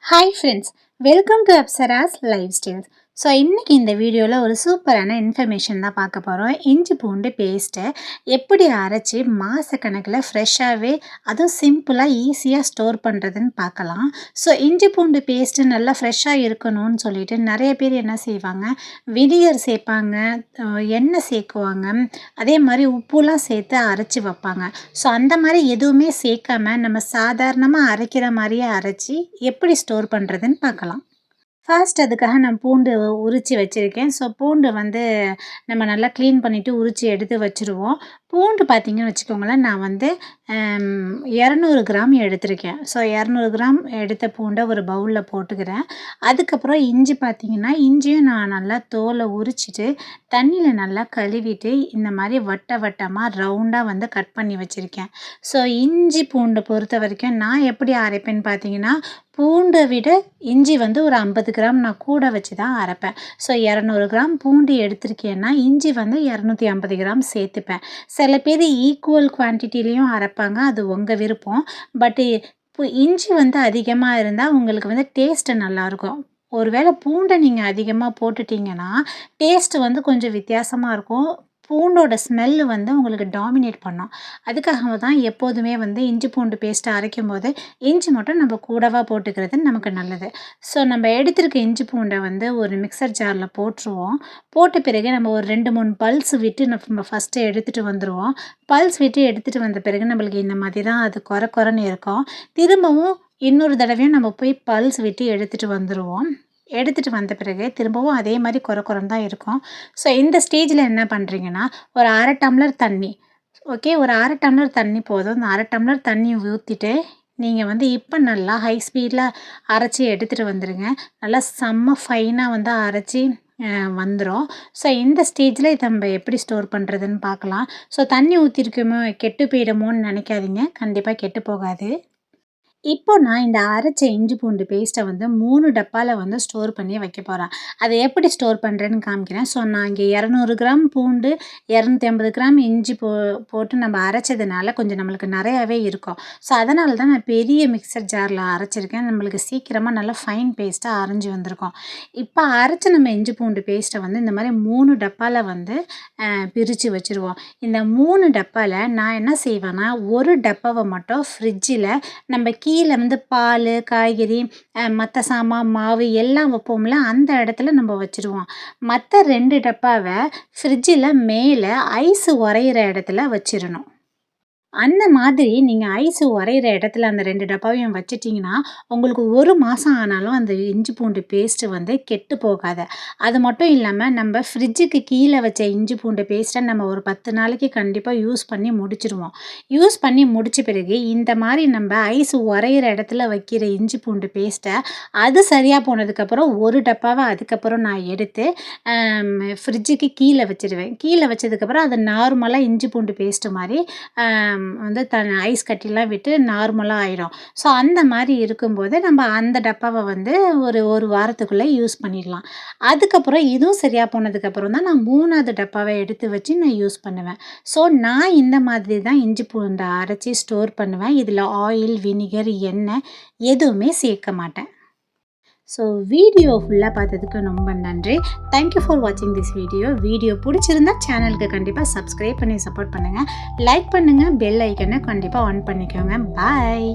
Hi friends, welcome to Apsara's Lifestyles. So இன்றைக்கி இந்த வீடியோவில் ஒரு சூப்பரான இன்ஃபர்மேஷன் தான் பார்க்க போகிறோம். இஞ்சி பூண்டு பேஸ்ட்டை எப்படி அரைச்சி மாதக்கணக்கில் ஃப்ரெஷ்ஷாகவே அதுவும் சிம்பிளாக ஈஸியாக ஸ்டோர் பண்ணுறதுன்னு பார்க்கலாம். ஸோ இஞ்சி பூண்டு பேஸ்ட்டு நல்லா ஃப்ரெஷ்ஷாக இருக்கணும்னு சொல்லிட்டு நிறைய பேர் என்ன செய்வாங்க, வினிகர் சேர்ப்பாங்க, எண்ணெய் சேர்க்குவாங்க, அதே மாதிரி உப்புலாம் சேர்த்து அரைச்சி வைப்பாங்க. ஸோ அந்த மாதிரி எதுவுமே சேர்க்காம நம்ம சாதாரணமாக அரைக்கிற மாதிரியே அரைச்சி எப்படி ஸ்டோர் பண்ணுறதுன்னு பார்க்கலாம். ஃபர்ஸ்ட் அதுக்காக நான் பூண்டு உரித்து வச்சுருக்கேன். ஸோ பூண்டு நம்ம நல்லா க்ளீன் பண்ணிவிட்டு உரித்து எடுத்து வச்சுருவோம். பூண்டு பார்த்திங்கன்னு வச்சுக்கோங்களேன், நான் 200 கிராம் எடுத்திருக்கேன். ஸோ 200 கிராம் எடுத்த பூண்டை ஒரு பவுலில் போட்டுக்கிறேன். அதுக்கப்புறம் இஞ்சி பார்த்திங்கன்னா, இஞ்சியும் நான் நல்லா தோலை உரிச்சிட்டு தண்ணியில் நல்லா கழுவிட்டு இந்த மாதிரி வட்டமாக ரவுண்டாக கட் பண்ணி வச்சுருக்கேன். ஸோ இஞ்சி பூண்டை பொறுத்த வரைக்கும் நான் எப்படி அரைப்பேன்னு பார்த்தீங்கன்னா, பூண்டை விட இஞ்சி ஒரு 50 கிராம் நான் கூட வச்சு தான் அரைப்பேன். ஸோ 200 கிராம் பூண்டு எடுத்திருக்கேன்னா இஞ்சி 250 கிராம் சேர்த்துப்பேன். சில பேர் ஈக்குவல் குவான்டிட்டிலையும் அரைப்பாங்க, அது உங்கள் விருப்பம். பட்டு இப்போ இஞ்சி அதிகமாக இருந்தால் உங்களுக்கு டேஸ்ட்டு நல்லாயிருக்கும். ஒருவேளை பூண்டை நீங்கள் அதிகமாக போட்டுட்டிங்கன்னா டேஸ்ட்டு கொஞ்சம் வித்தியாசமாக இருக்கும். பூண்டோட ஸ்மெல்லு உங்களுக்கு டாமினேட் பண்ணும். அதுக்காக தான் எப்போதுமே இஞ்சி பூண்டு பேஸ்ட்டை அரைக்கும் போது இஞ்சி மட்டும் நம்ம கூடவா போட்டுக்கிறது நமக்கு நல்லது. ஸோ நம்ம எடுத்திருக்க இஞ்சி பூண்டை ஒரு மிக்சர் ஜாரில் போட்டுருவோம். போட்ட பிறகு நம்ம ஒரு 2-3 பல்ஸ் விட்டு நம்ம ஃபஸ்ட்டு எடுத்துகிட்டு வந்துடுவோம். பல்ஸ் விட்டு எடுத்துகிட்டு வந்த பிறகு நம்மளுக்கு இந்த மாதிரி தான் அது குறன்னு இருக்கும். திரும்பவும் இன்னொரு தடவையும் நம்ம போய் பல்ஸ் விட்டு எடுத்துகிட்டு வந்துடுவோம். எடுத்துகிட்டு வந்த பிறகு திரும்பவும் அதே மாதிரி குறன்னு தான் இருக்கும். ஸோ இந்த ஸ்டேஜில் என்ன பண்ணுறீங்கன்னா, ஒரு 1/2 டம்ளர் தண்ணி, ஓகே, ஒரு 1/2 டம்ளர் தண்ணி போதும். அந்த 1/2 டம்ளர் தண்ணி ஊற்றிட்டு நீங்கள் இப்போ நல்லா ஹை ஸ்பீடில் அரைச்சி எடுத்துகிட்டு வந்துடுங்க. நல்லா செம்ம ஃபைனாக அரைச்சி வந்துடும். ஸோ இந்த ஸ்டேஜில் இதை நம்ம எப்படி ஸ்டோர் பண்ணுறதுன்னு பார்க்கலாம். ஸோ தண்ணி ஊற்றிருக்கோமோ கெட்டு போயிடுமோன்னு நினைக்காதீங்க, கண்டிப்பாக கெட்டு போகாது. இப்போ நான் இந்த அரைச்ச இஞ்சி பூண்டு பேஸ்ட்டை 3 டப்பாவில் ஸ்டோர் பண்ணி வைக்க போகிறேன். அதை எப்படி ஸ்டோர் பண்ணுறேன்னு காமிக்கிறேன். ஸோ நான் இங்கே 200 கிராம் பூண்டு, 250 கிராம் இஞ்சி போட்டு நம்ம அரைச்சதுனால கொஞ்சம் நம்மளுக்கு நிறையாவே இருக்கும். ஸோ அதனால தான் நான் பெரிய மிக்சர் ஜாரில் அரைச்சிருக்கேன். நம்மளுக்கு சீக்கிரமாக நல்லா ஃபைன் பேஸ்ட்டாக அரைஞ்சி வந்திருக்கும். இப்போ அரைச்ச நம்ம இஞ்சி பூண்டு பேஸ்ட்டை இந்த மாதிரி 3 டப்பாவில் பிரித்து வச்சுருவோம். இந்த 3 டப்பாவில் நான் என்ன செய்வேன்னா, ஒரு டப்பாவை மட்டும் ஃப்ரிட்ஜில் நம்ம கீழே பால், காய்கறி, மற்ற சாமான், மாவு எல்லாம் வைப்போம்ல, அந்த இடத்துல நம்ம வச்சுருவோம். மற்ற 2 டப்பாவை ஃப்ரிட்ஜில் மேலே ஐஸ் உறையிற இடத்துல வச்சிடணும். அந்த மாதிரி நீங்கள் ஐஸ் உறையிற இடத்துல அந்த 2 டப்பாவையும் வச்சிட்டிங்கன்னா உங்களுக்கு 1 மாதம் ஆனாலும் அந்த இஞ்சி பூண்டு பேஸ்ட்டு கெட்டு போகாது. அது மட்டும் இல்லாமல் நம்ம ஃப்ரிட்ஜுக்கு கீழே வச்ச இஞ்சி பூண்டு பேஸ்ட்டை நம்ம ஒரு 10 நாளைக்கு கண்டிப்பாக யூஸ் பண்ணி முடிச்சிடுவோம். யூஸ் பண்ணி முடித்த பிறகு இந்த மாதிரி நம்ம ஐஸ் உறையிற இடத்துல வைக்கிற இஞ்சி பூண்டு பேஸ்ட்டை அது சரியாக போனதுக்கப்புறம் ஒரு டப்பாவை அதுக்கப்புறம் நான் எடுத்து ஃப்ரிட்ஜுக்கு கீழே வச்சிடுவேன். கீழே வச்சதுக்கப்புறம் அது நார்மலாக இஞ்சி பூண்டு பேஸ்ட்டு மாதிரி ஐஸ் கட்டிலாம் விட்டு நார்மலாக ஆகிடும். ஸோ அந்த மாதிரி இருக்கும்போது நம்ம அந்த டப்பாவை ஒரு வாரத்துக்குள்ளே யூஸ் பண்ணிடலாம். அதுக்கப்புறம் இதுவும் சரியாக போனதுக்கப்புறம் தான் நான் 3வது டப்பாவை எடுத்து வச்சு நான் யூஸ் பண்ணுவேன். ஸோ நான் இந்த மாதிரி தான் இஞ்சி பூண்டை அரைச்சி ஸ்டோர் பண்ணுவேன். இதில் ஆயில், வினிகர், எண்ணெய் எதுவுமே சேர்க்க மாட்டேன். ஸோ வீடியோ ஃபுல்லாக பார்த்ததுக்கு ரொம்ப நன்றி. தேங்க்யூ ஃபார் வாட்சிங் திஸ் வீடியோ. வீடியோ பிடிச்சிருந்தா சேனலுக்கு கண்டிப்பாக சப்ஸ்கிரைப் பண்ணி சப்போர்ட் பண்ணுங்கள். லைக் பண்ணுங்கள், பெல் ஐக்கனை கண்டிப்பாக ஆன் பண்ணிக்கோங்க. பாய்.